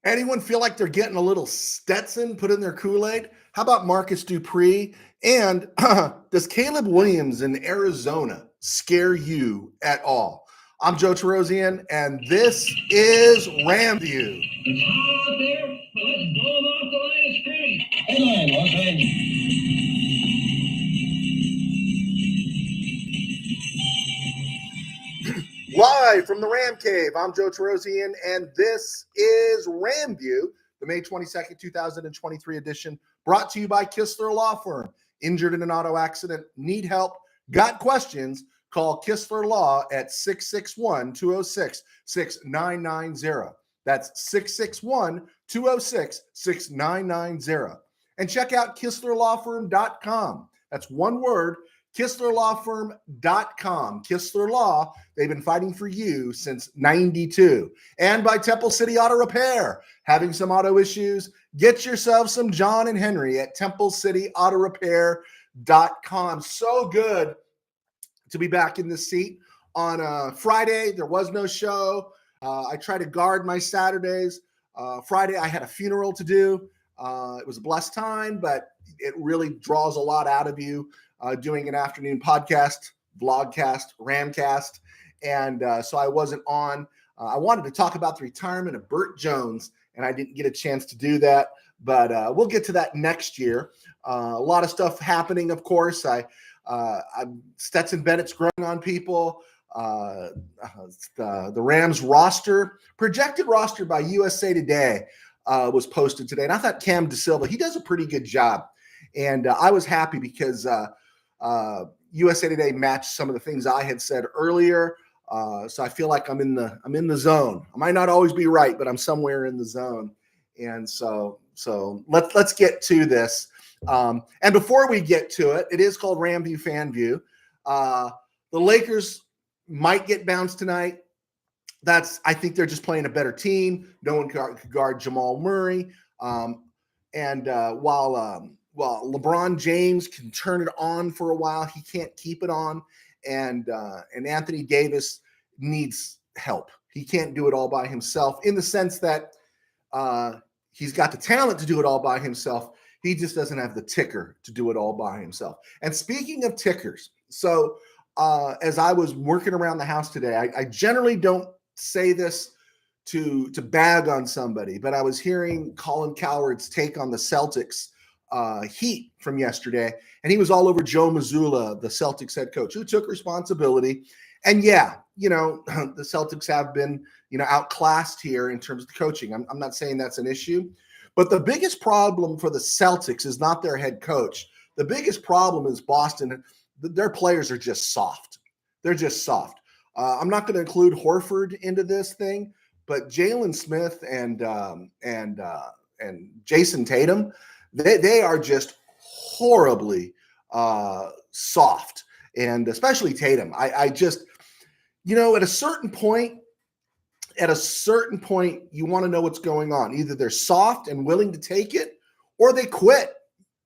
Anyone feel like they're getting a little Stetson put in their Kool Aid? How about Marcus Dupree? And does Caleb Williams in Arizona scare you at all? I'm Joe Terosian, and this is RamView. It's hot out there, but let's blow them off the line of scrimmage. Headline, Los Angeles. Live from the Ram Cave, I'm Joe Terosian, and this is RamView, the May 22nd, 2023 edition, brought to you by Kistler Law Firm. Injured in an auto accident, need help, got questions, call Kistler Law at 661-206-6990. That's 661-206-6990. And check out KistlerLawFirm.com. That's one word, KistlerLawFirm.com. Kistler Law, they've been fighting for you since 92. And by Temple City Auto Repair. Having some auto issues? Get yourself some John and Henry at TempleCityAutoRepair.com. So good to be back in the seat on Friday. There was no show. I try to guard my Saturdays. Friday, I had a funeral to do. It was a blessed time, but it really draws a lot out of you doing an afternoon podcast, vlogcast, ramcast. And so I wasn't on. I wanted to talk about the retirement of Burt Jones, and I didn't get a chance to do that. But we'll get to that next year. A lot of stuff happening, of course. Stetson Bennett's growing on people. The Rams roster, projected roster by USA Today, was posted today. And I thought Cam DeSilva, he does a pretty good job. And I was happy because USA Today matched some of the things I had said earlier. So I feel like I'm in the zone. I might not always be right, but I'm somewhere in the zone. And so let's get to this. And before we get to it, it is called RamView FanView. The Lakers might get bounced tonight. I think they're just playing a better team. No one could guard Jamal Murray. While LeBron James can turn it on for a while, he can't keep it on. And Anthony Davis needs help. He can't do it all by himself, in the sense that he's got the talent to do it all by himself. He just doesn't have the ticker to do it all by himself. And speaking of tickers, so as I was working around the house today, I generally don't say this to bag on somebody, but I was hearing Colin Cowherd's take on the Celtics Heat from yesterday, and he was all over Joe Mazzulla, the Celtics head coach, who took responsibility. And yeah, the Celtics have been, outclassed here in terms of the coaching. I'm not saying that's an issue, but the biggest problem for the Celtics is not their head coach. The biggest problem is Boston. Their players are just soft. They're just soft. I'm not going to include Horford into this thing, but Jalen Smith and Jason Tatum, they are just horribly soft, and especially Tatum. I just, at a certain point, you want to know what's going on. Either they're soft and willing to take it, or they quit.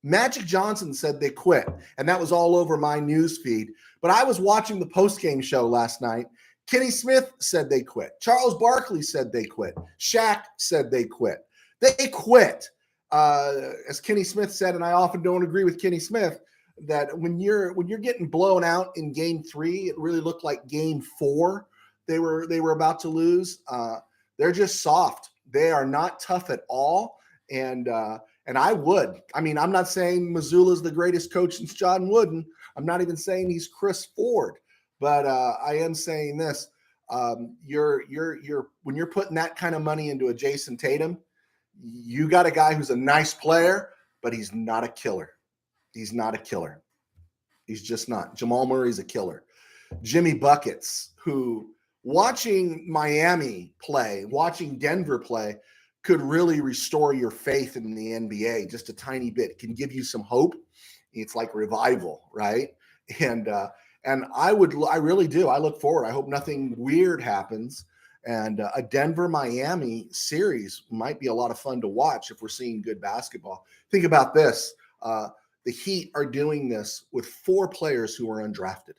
Magic Johnson said they quit, and that was all over my news feed. But I was watching the postgame show last night. Kenny Smith said they quit. Charles Barkley said they quit. Shaq said they quit. They quit. As Kenny Smith said, and I often don't agree with Kenny Smith, that when you're getting blown out in Game 3, it really looked like Game 4. They were about to lose. They're just soft. They are not tough at all. And I'm not saying Mazzulla's the greatest coach since John Wooden. I'm not even saying he's Chris Ford, but I am saying this: when you're putting that kind of money into a Jason Tatum, you got a guy who's a nice player, but he's not a killer. He's not a killer. He's just not. Jamal Murray's a killer. Jimmy Buckets, who watching Miami play, watching Denver play, could really restore your faith in the NBA just a tiny bit. It can give you some hope. It's like revival, right? And I really do. I look forward. I hope nothing weird happens. And a Denver-Miami series might be a lot of fun to watch if we're seeing good basketball. Think about this. The Heat are doing this with 4 players who are undrafted.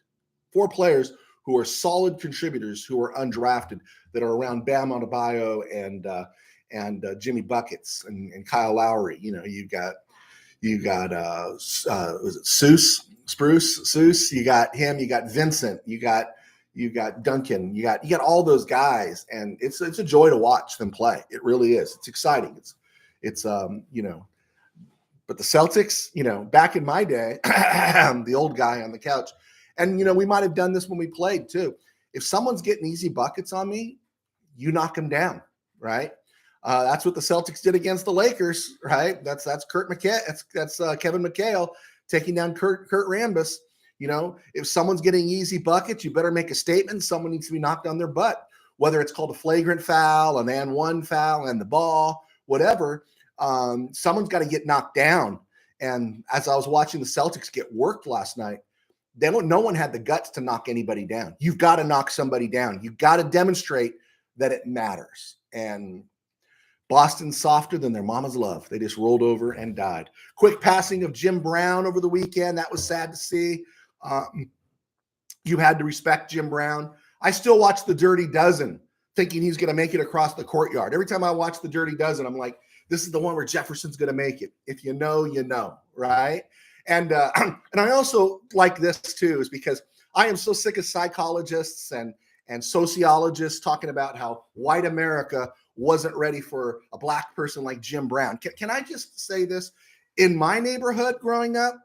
4 players who are solid contributors who are undrafted, that are around Bam Adebayo and Jimmy Buckets and Kyle Lowry. You know, you got was it Spruce? You got him. You got Vincent. You got Duncan. You got all those guys, and it's a joy to watch them play. It really is. It's exciting. It's you know. But the Celtics, you know, back in my day, the old guy on the couch, and you know, we might have done this when we played too. If someone's getting easy buckets on me, you knock them down, right? That's what the Celtics did against the Lakers, right? That's Kurt McHale. That's Kevin McHale taking down Kurt Rambis. You know, if someone's getting easy buckets, you better make a statement. Someone needs to be knocked on their butt, whether it's called a flagrant foul, an and one foul, and the ball, whatever. Someone's got to get knocked down. And as I was watching the Celtics get worked last night, no one had the guts to knock anybody down. You've got to knock somebody down. You've got to demonstrate that it matters. And Boston's softer than their mama's love. They just rolled over and died. Quick passing of Jim Brown over the weekend. That was sad to see. You had to respect Jim Brown. I still watch The Dirty Dozen thinking he's going to make it across the courtyard. Every time I watch The Dirty Dozen, I'm like, this is the one where Jefferson's going to make it. If you know, you know, right? And I also like this too, is because I am so sick of psychologists and sociologists talking about how white America wasn't ready for a black person like Jim Brown. Can I just say this? In my neighborhood growing up,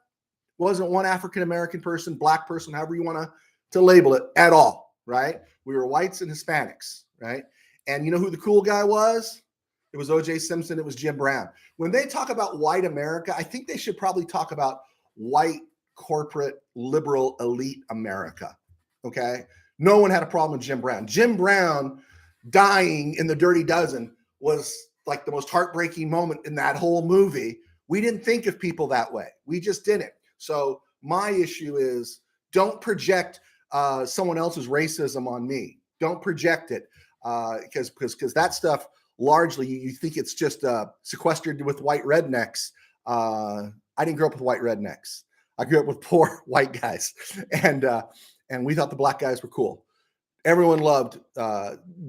wasn't one African-American person, black person, however you want to label it at all, right? We were whites and Hispanics, right? And you know who the cool guy was? It was O.J. Simpson. It was Jim Brown. When they talk about white America, I think they should probably talk about white corporate liberal elite America, okay? No one had a problem with Jim Brown. Jim Brown dying in The Dirty Dozen was like the most heartbreaking moment in that whole movie. We didn't think of people that way. We just didn't. So my issue is don't project someone else's racism on me. Don't project it because that stuff largely you think it's just sequestered with white rednecks. I didn't grow up with white rednecks. I grew up with poor white guys, and we thought the black guys were cool. Everyone loved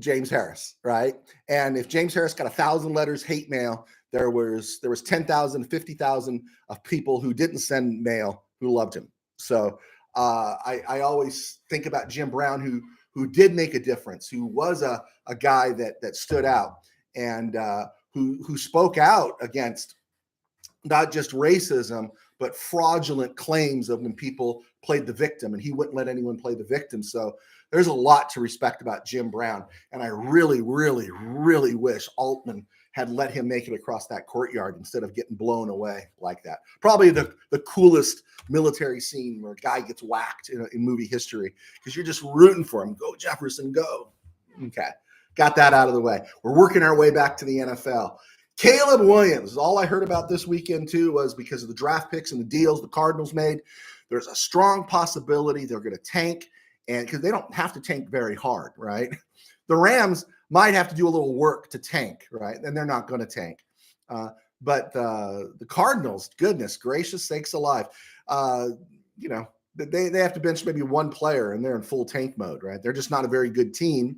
James Harris, right? And if James Harris got 1,000 letters hate mail, there was 10,000, 50,000 of people who didn't send mail who loved him. So I always think about Jim Brown, who did make a difference, who was a guy that stood out, and who spoke out against not just racism, but fraudulent claims of when people played the victim, and he wouldn't let anyone play the victim. So there's a lot to respect about Jim Brown. And I really, really, really wish Altman had let him make it across that courtyard instead of getting blown away like that. Probably the coolest military scene where a guy gets whacked in movie history, because you're just rooting for him. Go Jefferson, go. Okay, got that out of the way. We're working our way back to the NFL. Caleb Williams, all I heard about this weekend too was because of the draft picks and the deals the Cardinals made. There's a strong possibility they're going to tank, and because they don't have to tank very hard, right? The Rams might have to do a little work to tank, right? And they're not going to tank. But the Cardinals, goodness gracious sakes alive, you know, they have to bench maybe one player and they're in full tank mode, right? They're just not a very good team.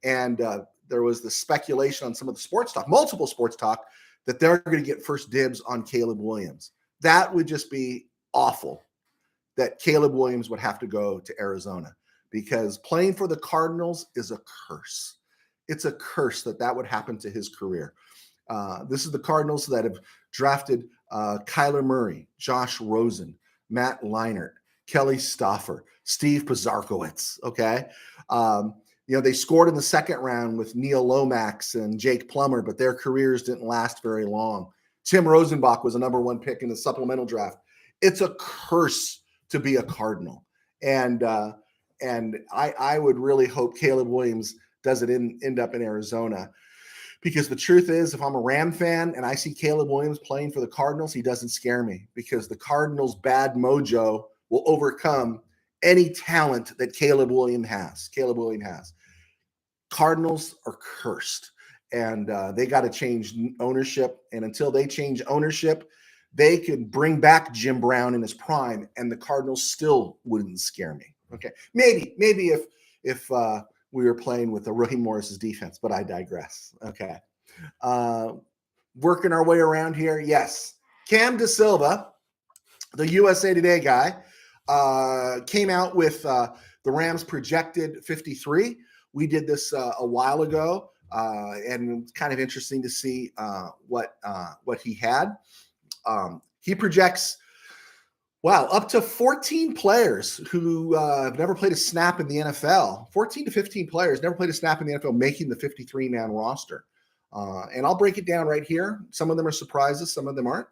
And there was the speculation on some of the sports talk, multiple sports talk, that they're going to get first dibs on Caleb Williams. That would just be awful, that Caleb Williams would have to go to Arizona, because playing for the Cardinals is a curse. It's a curse that would happen to his career. This is the Cardinals that have drafted Kyler Murray, Josh Rosen, Matt Leinart, Kelly Stoffer, Steve Pozarkowitz, okay? You know, they scored in the second round with Neil Lomax and Jake Plummer, but their careers didn't last very long. Tim Rosenbach was a number one pick in the supplemental draft. It's a curse to be a Cardinal. And I would really hope Caleb Williams doesn't end up in Arizona, because the truth is, if I'm a Ram fan and I see Caleb Williams playing for the Cardinals, he doesn't scare me, because the Cardinals' bad mojo will overcome any talent that Caleb Williams has. Cardinals are cursed, and they got to change ownership. And until they change ownership, they could bring back Jim Brown in his prime, and the Cardinals still wouldn't scare me. Okay, maybe if we were playing with the Raheem Morris's defense, but I digress. Okay, Working our way around here. Yes. Cam DeSilva, the USA Today guy, came out with the Rams projected 53. We did this a while ago, and it's kind of interesting to see what he had. He projects, wow, up to 14 players who have never played a snap in the NFL, 14 to 15 players never played a snap in the NFL, making the 53-man roster. And I'll break it down right here. Some of them are surprises, some of them aren't.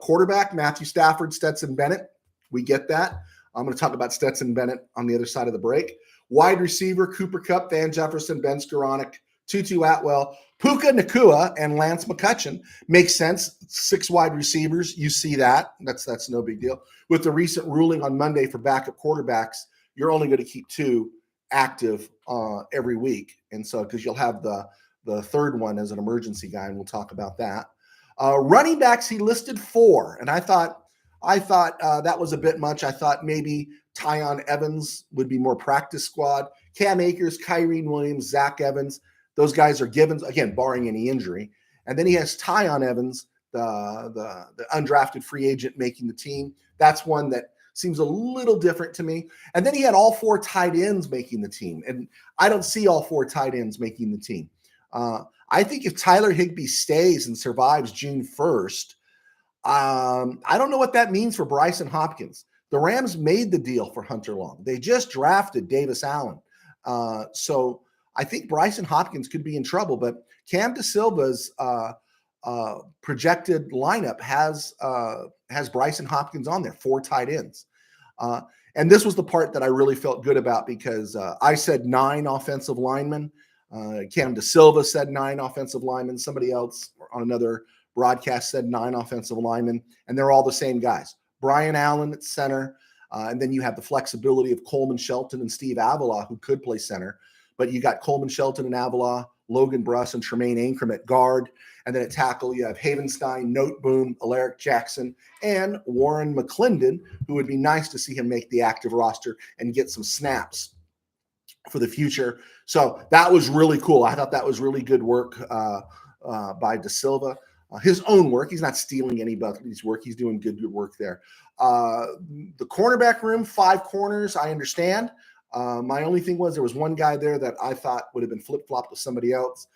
Quarterback, Matthew Stafford, Stetson Bennett. We get that. I'm going to talk about Stetson Bennett on the other side of the break. Wide receiver, Cooper Kupp, Van Jefferson, Ben Skoranek, Tutu Atwell, Puka Nacua, and Lance McCutcheon. Makes sense. 6 wide receivers. You see that. That's no big deal. With the recent ruling on Monday for backup quarterbacks, you're only going to keep 2 active every week. And so, because you'll have the third one as an emergency guy, and we'll talk about that. Running backs, he listed 4, and I thought that was a bit much. I thought maybe Tyon Evans would be more practice squad. Cam Akers, Kyrene Williams, Zach Evans, those guys are givens, again, barring any injury. And then he has Tyon Evans, the undrafted free agent making the team. That's one that seems a little different to me. And then he had all 4 tight ends making the team, and I don't see all 4 tight ends making the team. I think if Tyler Higbee stays and survives June 1st, I don't know what that means for Bryson Hopkins. The Rams made the deal for Hunter Long. They just drafted Davis Allen. So I think Bryson Hopkins could be in trouble, but Cam DeSilva's projected lineup has Bryson Hopkins on there, 4 tight ends. And this was the part that I really felt good about, because I said 9 offensive linemen. Cam DeSilva said 9 offensive linemen. Somebody else on another broadcast said 9 offensive linemen, and they're all the same guys. Brian Allen at center, and then you have the flexibility of Coleman Shelton and Steve Avila, who could play center. But you got Coleman Shelton and Avila, Logan Bruss and Tremaine Ankrum at guard. And then at tackle, you have Havenstein, Noteboom, Alaric Jackson, and Warren McClendon, who would be nice to see him make the active roster and get some snaps for the future. So that was really cool. I thought that was really good work by DeSilva. His own work. He's not stealing anybody's work. He's doing good work there. The cornerback room, 5 corners, I understand. My only thing was there was one guy there that I thought would have been flip-flopped with somebody else.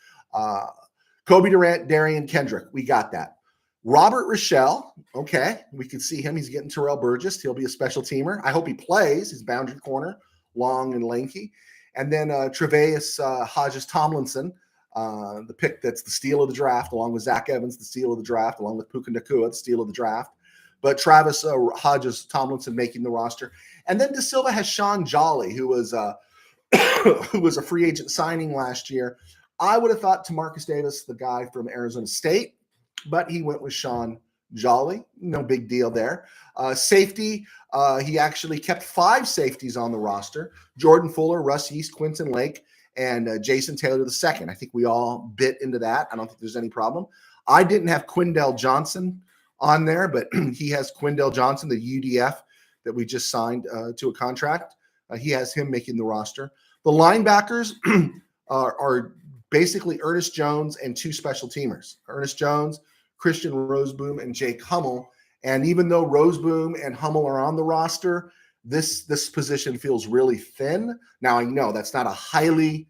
Kobe Durant, Darian Kendrick. We got that. Robert Rochelle. Okay. We can see him. He's getting Terrell Burgess. He'll be a special teamer. I hope he plays. He's boundary corner, long and lanky. And then Tre'Vius Hodges Tomlinson, the pick that's the steal of the draft, along with Zach Evans, the steal of the draft, along with Puka Nacua, the steal of the draft. But Travis Hodges Tomlinson making the roster. And then DeSilva has Sean Jolly, who was a free agent signing last year. I would have thought Tamarcus Davis, the guy from Arizona State, but he went with Sean Jolly. No big deal there. Safety, he actually kept 5 safeties on the roster. Jordan Fuller, Russ Yeast, Quinton Lake, and Jason Taylor II. I think we all bit into that. I don't think there's any problem. I didn't have Quindell Johnson on there, but he has Quindell Johnson, the UDF that we just signed to a contract. He has him making the roster. The linebackers are basically Ernest Jones and 2 special teamers. Ernest Jones, Christian Roseboom, and Jake Hummel. And even though Roseboom and Hummel are on the roster, this position feels really thin. Now, I know that's not a highly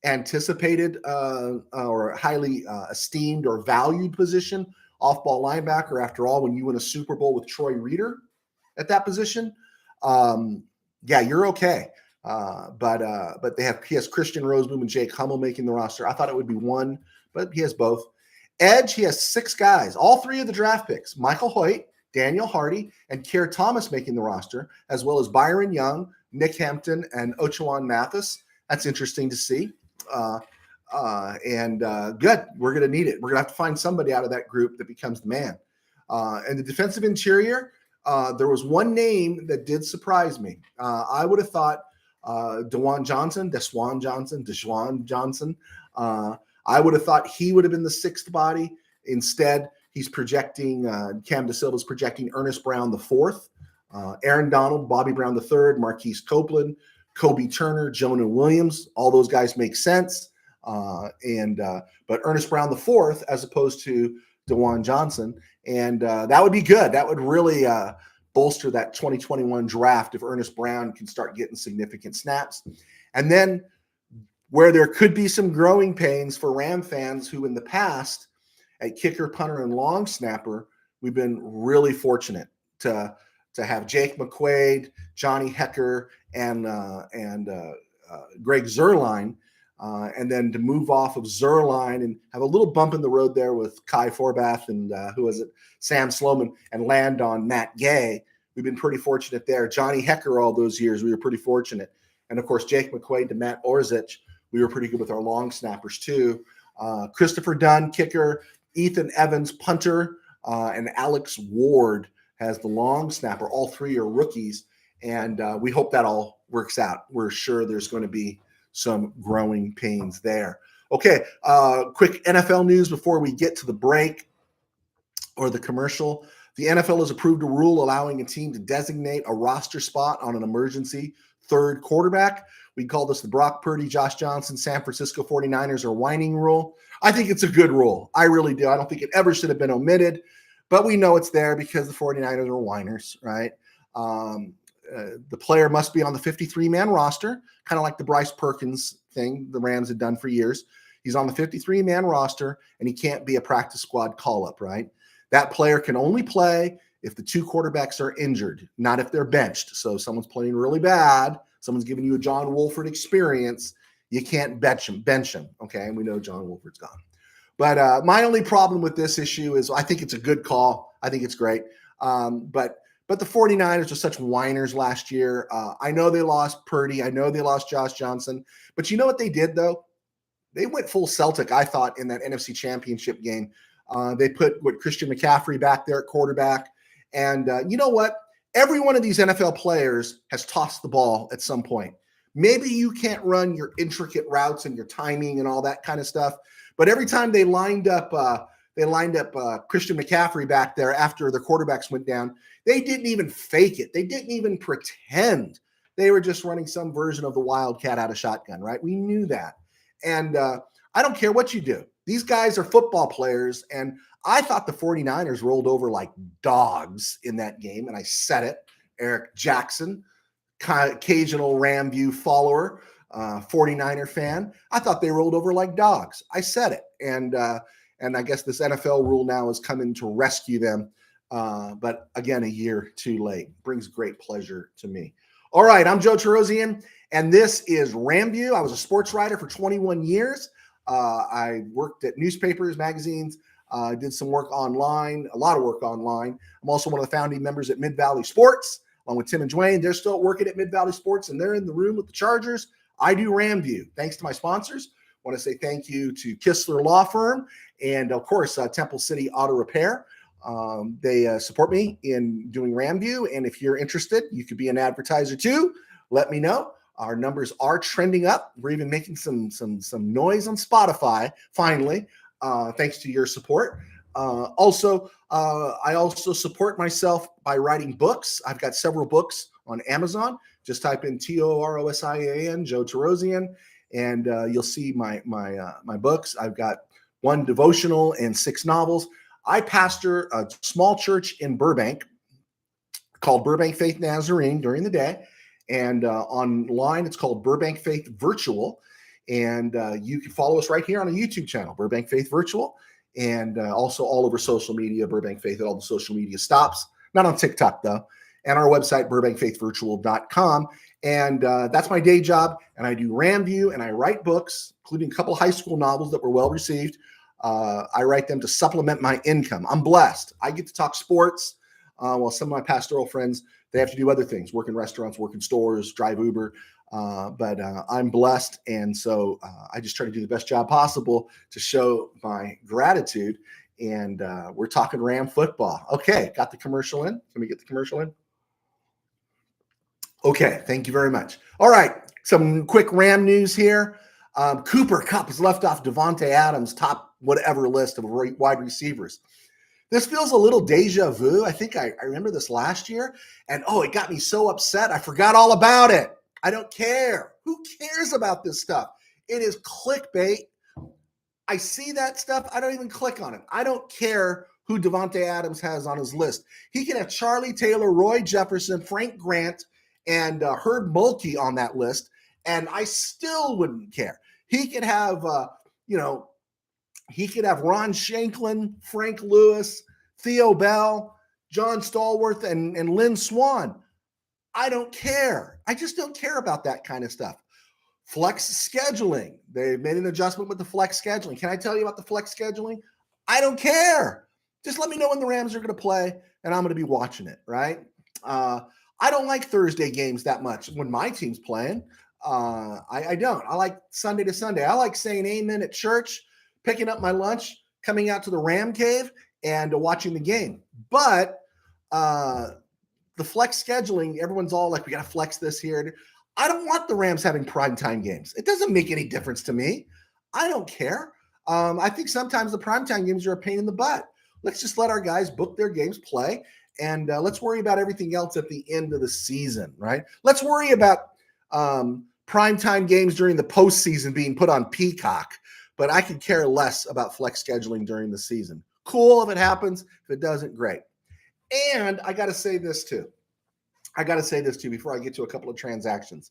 anticipated or highly esteemed or valued position, off-ball linebacker. After all, when you win a Super Bowl with Troy Reeder at that position, yeah, you're okay. But he has Christian Roseboom and Jake Hummel making the roster. I thought it would be 1, but he has both. Edge, he has 6 guys, all 3 of the draft picks: Michael Hoyt, Daniel Hardy, and Keir Thomas making the roster, as well as Byron Young, Nick Hampton, and Ochawan Mathis. That's interesting to see. And good. We're going to need it. We're going to have to find somebody out of that group that becomes the man. And the defensive interior, there was one name that did surprise me. I would have thought Deshaun Johnson. I would have thought he would have been the 6th body. Instead, he's projecting, Cam DeSilva's projecting Ernest Brown the 4th, Aaron Donald, Bobby Brown the 3rd, Marquise Copeland, Kobe Turner, Jonah Williams. All those guys make sense. But Ernest Brown the fourth, as opposed to DeJuan Johnson, and that would be good. That would really bolster that 2021 draft if Ernest Brown can start getting significant snaps. And then where there could be some growing pains for Ram fans who in the past at kicker, punter, and long snapper, we've been really fortunate to have Jake McQuaid, Johnny Hecker, and Greg Zuerlein, and then to move off of Zuerlein and have a little bump in the road there with Kai Forbath and Sam Sloman, and land on Matt Gay. We've been pretty fortunate there. Johnny Hecker, all those years, we were pretty fortunate. And, of course, Jake McQuaid to Matt Orzich, we were pretty good with our long snappers too. Christopher Dunn, kicker, Ethan Evans, punter, and Alex Ward has the long snapper. All three are rookies, and we hope that all works out. We're sure there's going to be some growing pains there. Okay, quick NFL news before we get to the break or the commercial. The NFL has approved a rule allowing a team to designate a roster spot on an emergency third quarterback. We call this the Brock Purdy, Josh Johnson, San Francisco 49ers are whining rule. I think it's a good rule. I really do. I don't think it ever should have been omitted, but we know it's there because the 49ers are whiners, right? The player must be on the 53-man roster, kind of like the Bryce Perkins thing the Rams had done for years. He's on the 53-man roster, and he can't be a practice squad call-up, right? That player can only play if the two quarterbacks are injured, not if they're benched. So if someone's playing really bad, someone's giving you a John Wolford experience, you can't bench him, okay? And we know John Wolford's gone. But my only problem with this issue is I think it's a good call. I think it's great. But the 49ers are such whiners last year. I know they lost Purdy. I know they lost Josh Johnson. But you know what they did, though? They went full Celtic, I thought, in that NFC Championship game. They put Christian McCaffrey back there at quarterback. And you know what? Every one of these NFL players has tossed the ball at some point. Maybe you can't run your intricate routes and your timing and all that kind of stuff. But every time they lined up Christian McCaffrey back there after the quarterbacks went down, they didn't even fake it. They didn't even pretend. They were just running some version of the Wildcat out of shotgun, right? We knew that. And I don't care what you do. These guys are football players, and I thought the 49ers rolled over like dogs in that game, and I said it. Eric Jackson, occasional RamView follower, 49er fan, I thought they rolled over like dogs. I said it. And I guess this NFL rule now is coming to rescue them. But again, a year too late. Brings great pleasure to me. All right, I'm Joe Tarosian, and this is RamView. I was a sports writer for 21 years. I worked at newspapers, magazines, did some work online, a lot of work online. I'm also one of the founding members at Mid-Valley Sports, along with Tim and Dwayne. They're still working at Mid-Valley Sports, and they're in the room with the Chargers. I do RamView. Thanks to my sponsors. I want to say thank you to Kistler Law Firm and, of course, Temple City Auto Repair. They support me in doing RamView, and if you're interested, you could be an advertiser too. Let me know. Our numbers are trending up. We're even making some noise on Spotify, finally, thanks to your support. I also support myself by writing books. I've got several books on Amazon. Just type in Torosian, Joe Tarosian, and you'll see my books. I've got one devotional and 6 novels. I pastor a small church in Burbank called Burbank Faith Nazarene during the day. And online, it's called Burbank Faith Virtual. And you can follow us right here on a YouTube channel, Burbank Faith Virtual. And also all over social media, Burbank Faith at all the social media stops. Not on TikTok, though. And our website, burbankfaithvirtual.com. And that's my day job. And I do RamView, and I write books, including a couple high school novels that were well received. I write them to supplement my income. I'm blessed. I get to talk sports while some of my pastoral friends, they have to do other things, work in restaurants, work in stores, drive Uber. But I'm blessed. And so I just try to do the best job possible to show my gratitude. And we're talking Ram football. Okay, got the commercial in? Can we get the commercial in? Okay, thank you very much. All right, some quick Ram news here. Cooper Kupp has left off Devontae Adams' top whatever list of wide receivers. This feels a little deja vu. I think I remember this last year, and it got me so upset. I forgot all about it. I don't care. Who cares about this stuff? It is clickbait. I see that stuff. I don't even click on it. I don't care who Devontae Adams has on his list. He can have Charlie Taylor, Roy Jefferson, Frank Grant, and Herb Mulkey on that list, and I still wouldn't care. He could have, he could have Ron Shanklin, Frank Lewis, Theo Bell, John Stallworth, and Lynn Swan. I don't care. I just don't care about that kind of stuff. Flex scheduling. They made an adjustment with the flex scheduling. Can I tell you about the flex scheduling? I don't care. Just let me know when the Rams are going to play, and I'm going to be watching it, right? I don't like Thursday games that much when my team's playing. I don't. I like Sunday to Sunday. I like saying amen at church, picking up my lunch, coming out to the Ram Cave, and watching the game. But the flex scheduling, everyone's all like, we got to flex this here. I don't want the Rams having primetime games. It doesn't make any difference to me. I don't care. I think sometimes the primetime games are a pain in the butt. Let's just let our guys book their games, play, and let's worry about everything else at the end of the season, right? Let's worry about primetime games during the postseason being put on Peacock, but I could care less about flex scheduling during the season. Cool if it happens. If it doesn't, great. And I got to say this too. Before I get to a couple of transactions.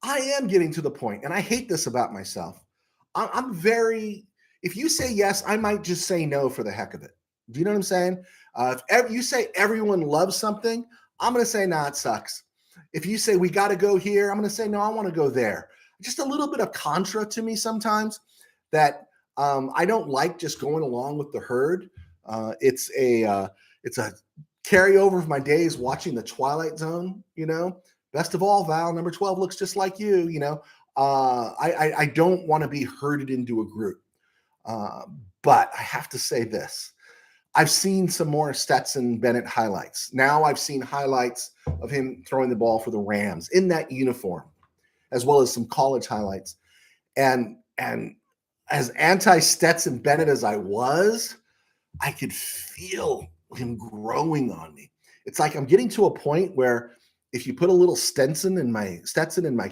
I am getting to the point, and I hate this about myself. I'm very, if you say yes, I might just say no for the heck of it. Do you know what I'm saying? If you say everyone loves something, I'm going to say, nah, it sucks. If you say we got to go here, I'm going to say, no, I want to go there. Just a little bit of contra to me sometimes that I don't like just going along with the herd. It's a carryover of my days watching the Twilight Zone, best of all, Val, number 12 looks just like you, I don't want to be herded into a group. But I have to say this. I've seen some more Stetson Bennett highlights. Now I've seen highlights of him throwing the ball for the Rams in that uniform, as well as some college highlights. And as anti-Stetson Bennett as I was, I could feel him growing on me. It's like I'm getting to a point where if you put a little Stetson in my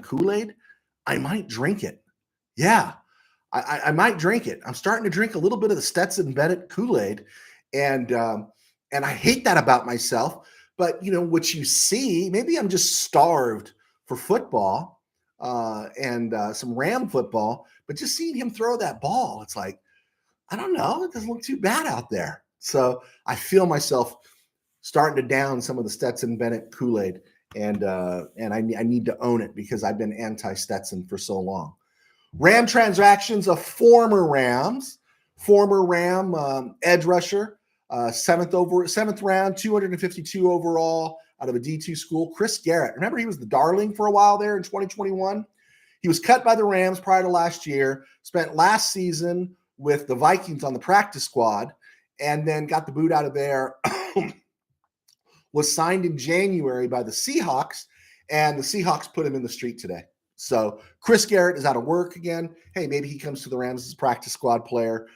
Kool Aid, I might drink it. Yeah, I might drink it. I'm starting to drink a little bit of the Stetson Bennett Kool Aid, and I hate that about myself. But what you see, maybe I'm just starved for football and some Ram football. But just seeing him throw that ball, it's like, I don't know, it doesn't look too bad out there. So I feel myself starting to down some of the Stetson Bennett Kool Aid, and I need to own it because I've been anti-Stetson for so long. Ram transactions of former Ram edge rusher, seventh round, 252 overall out of a D2 school. Chris Garrett. Remember, he was the darling for a while there in 2021. He was cut by the Rams prior to last year. Spent last season with the Vikings on the practice squad, and then got the boot out of there. Was signed in January by the Seahawks, and the Seahawks put him in the street today. So Chris Garrett is out of work again. Hey, maybe he comes to the Rams as a practice squad player.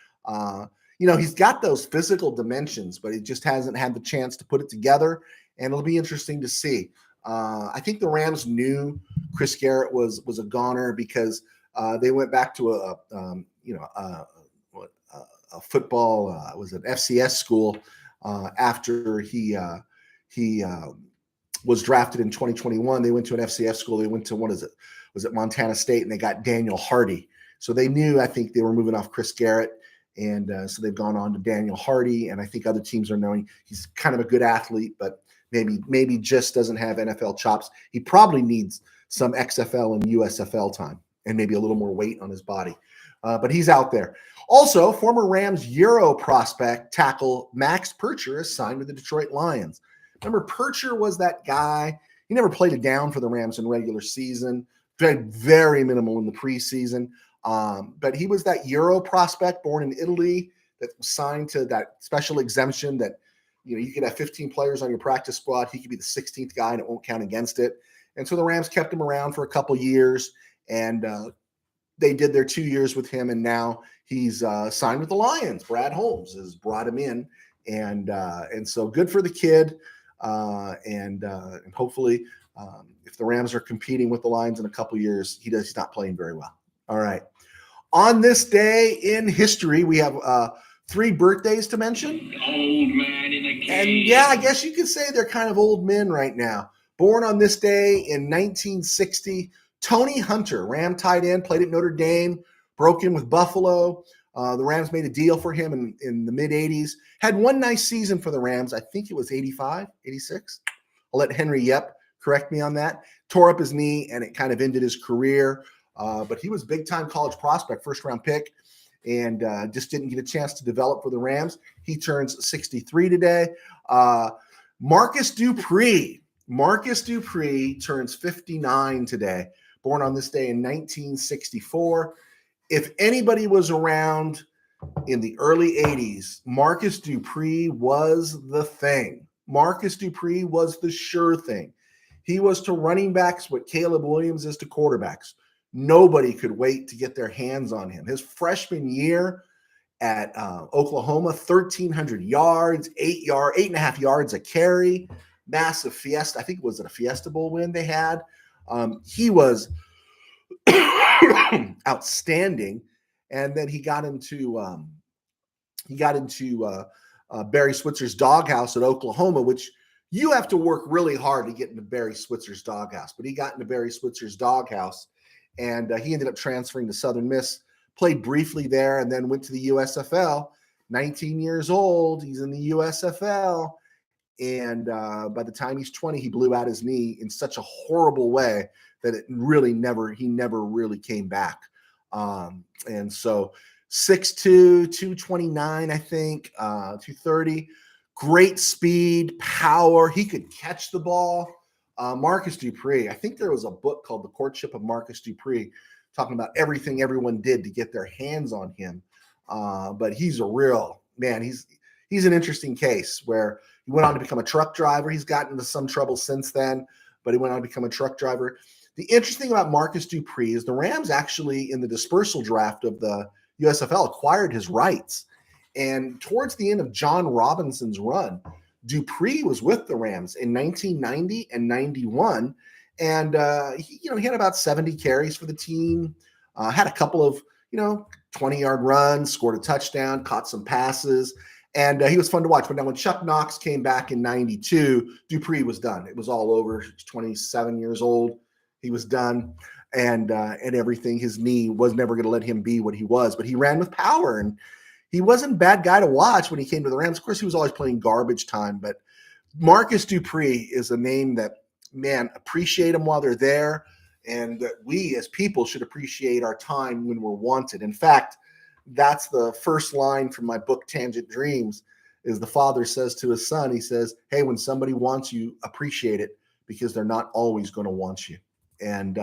He's got those physical dimensions, but he just hasn't had the chance to put it together, and it'll be interesting to see. I think the Rams knew Chris Garrett was a goner because they went back to a football was an FCS school after he was drafted in 2021. They went to an FCS school. They went to was it Montana State, and they got Daniel Hardy. So they knew, I think, they were moving off Chris Garrett, and so they've gone on to Daniel Hardy. And I think other teams are knowing he's kind of a good athlete, but maybe just doesn't have NFL chops. He probably needs some XFL and USFL time and maybe a little more weight on his body. But he's out there. Also, former Rams Euro prospect tackle Max Percher is signed with the Detroit Lions. Remember, Percher was that guy. He never played a down for the Rams in regular season. Very, very minimal in the preseason. But he was that Euro prospect born in Italy that was signed to that special exemption that, you could have 15 players on your practice squad. He could be the 16th guy and it won't count against it. And so the Rams kept him around for a couple years, and they did their 2 years with him, and now he's signed with the Lions. Brad Holmes has brought him in, and so good for the kid. And hopefully, if the Rams are competing with the Lions in a couple years, he's not playing very well. All right. On this day in history, we have 3 birthdays to mention. Old man in the And cave. yeah, I guess you could say they're kind of old men right now. Born on this day in 1960, Tony Hunter, Ram tight end, played at Notre Dame, broke in with Buffalo. The Rams made a deal for him in the mid-'80s. Had one nice season for the Rams. I think it was 85, 86. I'll let Henry Yep correct me on that. Tore up his knee, and it kind of ended his career. But he was a big-time college prospect, first-round pick, and just didn't get a chance to develop for the Rams. He turns 63 today. Marcus Dupree. Marcus Dupree turns 59 today, born on this day in 1964. If anybody was around in the early 80s, Marcus Dupree was the thing. Marcus Dupree was the sure thing. He was to running backs what Caleb Williams is to quarterbacks. Nobody could wait to get their hands on him. His freshman year at Oklahoma, 1,300 yards, 8.5 yards a carry, massive fiesta. I think it was a Fiesta Bowl win they had. He was outstanding, and then he got into Barry Switzer's doghouse at Oklahoma, which you have to work really hard to get into Barry Switzer's doghouse. But he got into Barry Switzer's doghouse, and he ended up transferring to Southern Miss, played briefly there, and then went to the USFL. 19 years old, he's in the USFL, and by the time he's 20, he blew out his knee in such a horrible way that he never really came back. And so 6'2", 229, I think, 230, great speed, power. He could catch the ball. Marcus Dupree, I think there was a book called The Courtship of Marcus Dupree talking about everything everyone did to get their hands on him. But he's a real man. He's an interesting case where he went on to become a truck driver. He's gotten into some trouble since then, but he went on to become a truck driver. The interesting thing about Marcus Dupree is the Rams actually, in the dispersal draft of the USFL, acquired his rights. And towards the end of John Robinson's run, Dupree was with the Rams in 1990 and 91. And, he had about 70 carries for the team, had a couple of, 20-yard runs, scored a touchdown, caught some passes. And he was fun to watch. But now when Chuck Knox came back in 92, Dupree was done. It was all over. He's 27 years old. He was done. And everything, his knee was never going to let him be what he was. But he ran with power. And he wasn't a bad guy to watch when he came to the Rams. Of course, he was always playing garbage time. But Marcus Dupree is a name that, man, appreciate them while they're there. And that we as people should appreciate our time when we're wanted. In fact, that's the first line from my book, Tangent Dreams, is the father says to his son, he says, hey, when somebody wants you, appreciate it because they're not always going to want you. And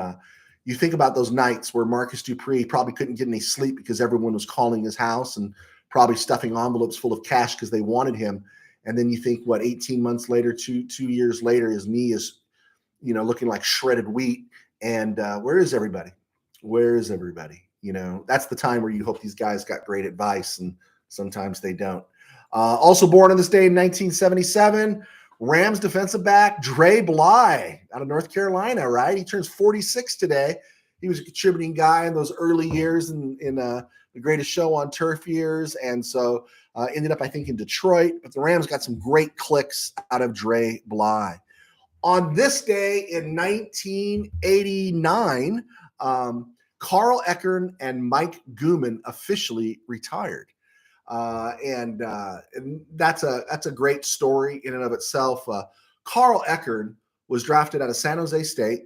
you think about those nights where Marcus Dupree probably couldn't get any sleep because everyone was calling his house and probably stuffing envelopes full of cash because they wanted him. And then you think, 18 months later, two years later, his knee is, looking like shredded wheat. And where is everybody? Where is everybody? That's the time where you hope these guys got great advice, and sometimes they don't. Also born on this day in 1977, Rams defensive back Dre Bly out of North Carolina, right? He turns 46 today. He was a contributing guy in those early years in the Greatest Show on Turf years, and so ended up, I think, in Detroit. But the Rams got some great clicks out of Dre Bly. On this day in 1989, Carl Eckern and Mike Gooman officially retired. And that's a great story in and of itself. Carl Eckern was drafted out of San Jose State,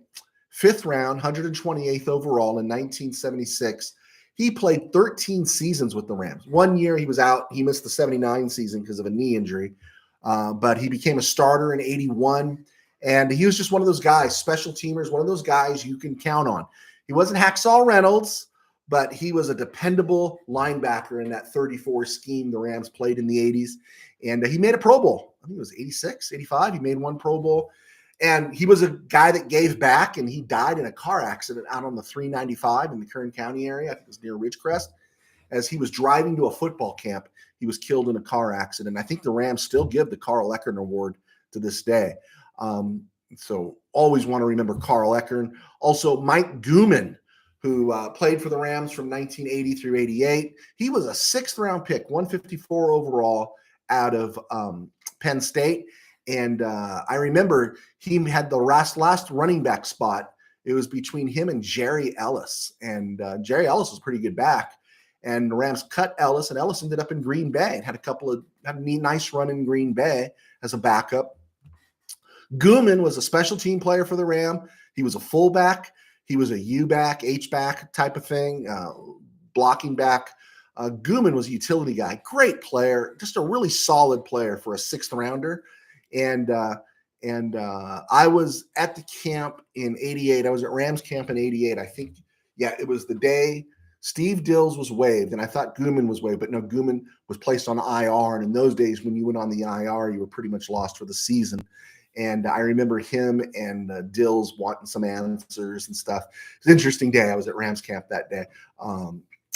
5th round, 128th overall in 1976. He played 13 seasons with the Rams. 1 year he was out. He missed the 79 season because of a knee injury. But he became a starter in 81. And he was just one of those guys, special teamers, one of those guys you can count on. He wasn't Hacksaw Reynolds, but he was a dependable linebacker in that 34 scheme the Rams played in the 80s. And he made a Pro Bowl. I think it was 86, 85. He made one Pro Bowl. And he was a guy that gave back, and he died in a car accident out on the 395 in the Kern County area. I think it was near Ridgecrest. As he was driving to a football camp, he was killed in a car accident. I think the Rams still give the Carl Eckern Award to this day. So always want to remember Carl Eckern. Also, Mike Gooman, who played for the Rams from 1980 through 88. He was a 6th-round pick, 154 overall out of Penn State. And I remember he had the last running back spot. It was between him and Jerry Ellis. And Jerry Ellis was a pretty good back. And the Rams cut Ellis, and Ellis ended up in Green Bay and had a nice run in Green Bay as a backup. Gooman was a special team player for the Ram. He was a fullback. He was a U-back, H-back type of thing, blocking back. Gooman was a utility guy, great player, just a really solid player for a 6th-rounder. And I was at the camp in 88. I was at Rams camp in 88. I think, it was the day Steve Dills was waived, and I thought Gooman was waived, but no, Gooman was placed on IR. And in those days, when you went on the IR, you were pretty much lost for the season. And I remember him and Dills wanting some answers and stuff. It was an interesting day. I was at Rams camp that day.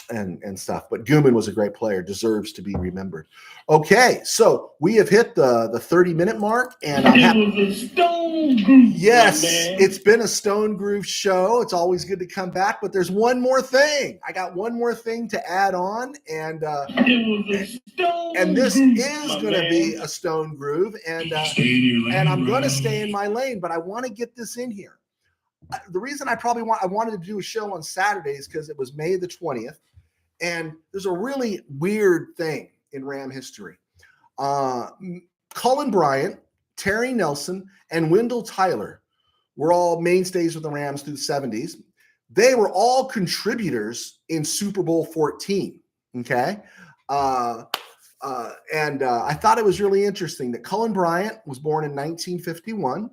And stuff. But Gooman was a great player, deserves to be remembered. Okay, so we have hit the 30-minute mark, and I'm happy. Yes, it's been a Stone Groove show. It's always good to come back, but there's one more thing. I got one more thing to add on, and this is going to be a Stone Groove, and I'm going to stay in my lane, but I want to get this in here. The reason I wanted to do a show on Saturdays because it was May the 20th. And there's a really weird thing in Ram history. Cullen Bryant, Terry Nelson, and Wendell Tyler were all mainstays with the Rams through the 70s. They were all contributors in Super Bowl 14. Okay. And I thought it was really interesting that Cullen Bryant was born in 1951.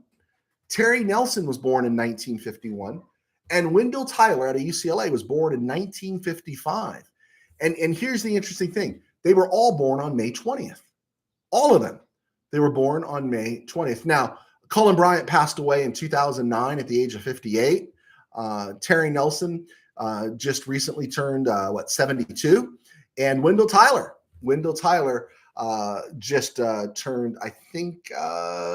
Terry Nelson was born in 1951. And Wendell Tyler out of UCLA was born in 1955. And here's the interesting thing. They were all born on May 20th. All of them. They were born on May 20th. Now, Cullen Bryant passed away in 2009 at the age of 58. Terry Nelson just recently turned, 72. And Wendell Tyler just turned, I think,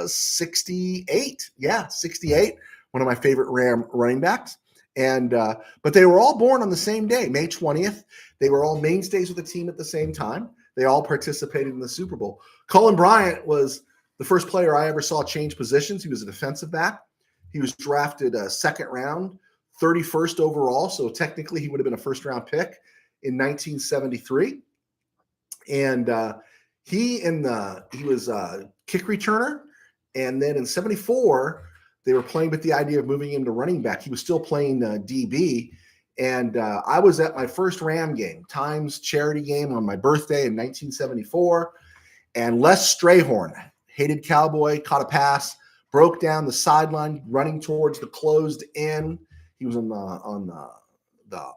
68. Yeah, 68. One of my favorite Ram running backs. And but they were all born on the same day, May 20th. They were all mainstays with the team at the same time. They all participated in the Super Bowl. Cullen Bryant was the first player I ever saw change positions. He was a defensive back. He was drafted 2nd round, 31st overall. So technically he would have been a 1st-round pick in 1973. And he was a kick returner. And then in 74, they were playing with the idea of moving him to running back. He was still playing DB. And I was at my first Ram game, Times charity game on my birthday in 1974. And Les Strayhorn, hated cowboy, caught a pass, broke down the sideline, running towards the closed end. He was on the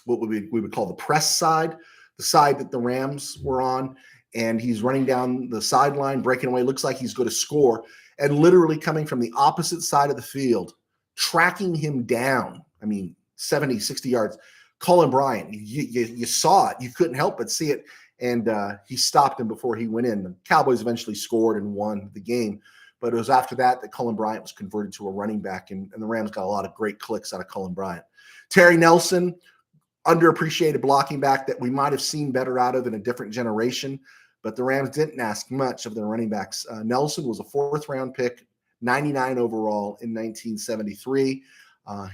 what we would call the press side, the side that the Rams were on. And he's running down the sideline, breaking away. Looks like he's going to score. And literally coming from the opposite side of the field, tracking him down. 70, 60 yards. Cullen Bryant, you saw it. You couldn't help but see it. And he stopped him before he went in. The Cowboys eventually scored and won the game. But it was after that Cullen Bryant was converted to a running back. And the Rams got a lot of great clicks out of Cullen Bryant. Terry Nelson, underappreciated blocking back that we might have seen better out of in a different generation. But the Rams didn't ask much of their running backs. Nelson was a 4th-round pick, 99 overall in 1973.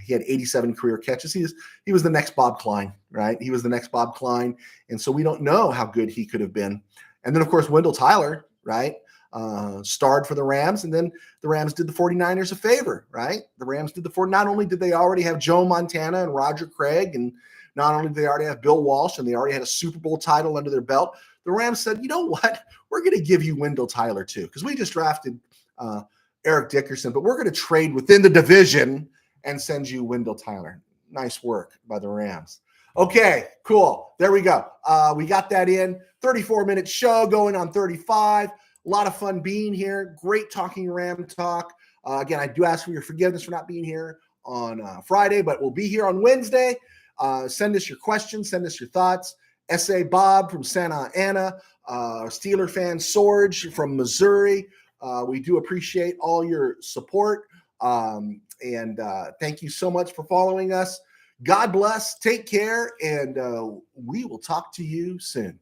He had 87 career catches. He was the next Bob Klein, right? He was the next Bob Klein. And so we don't know how good he could have been. And then, of course, Wendell Tyler, right, starred for the Rams. And then the Rams did the 49ers a favor, right? The Rams did not only did they already have Joe Montana and Roger Craig, and not only did they already have Bill Walsh, and they already had a Super Bowl title under their belt, the Rams said, you know what? We're going to give you Wendell Tyler too, because we just drafted Eric Dickerson, but we're going to trade within the division and send you Wendell Tyler. Nice work by the Rams. Okay, cool. There we go. We got that in. 34-minute show going on 35. A lot of fun being here. Great talking Ram talk. Again, I do ask for your forgiveness for not being here on Friday, but we'll be here on Wednesday. Send us your questions. Send us your thoughts. S.A. Bob from Santa Ana. Steeler fan Sorge from Missouri. We do appreciate all your support. And thank you so much for following us. God bless. Take care. And we will talk to you soon.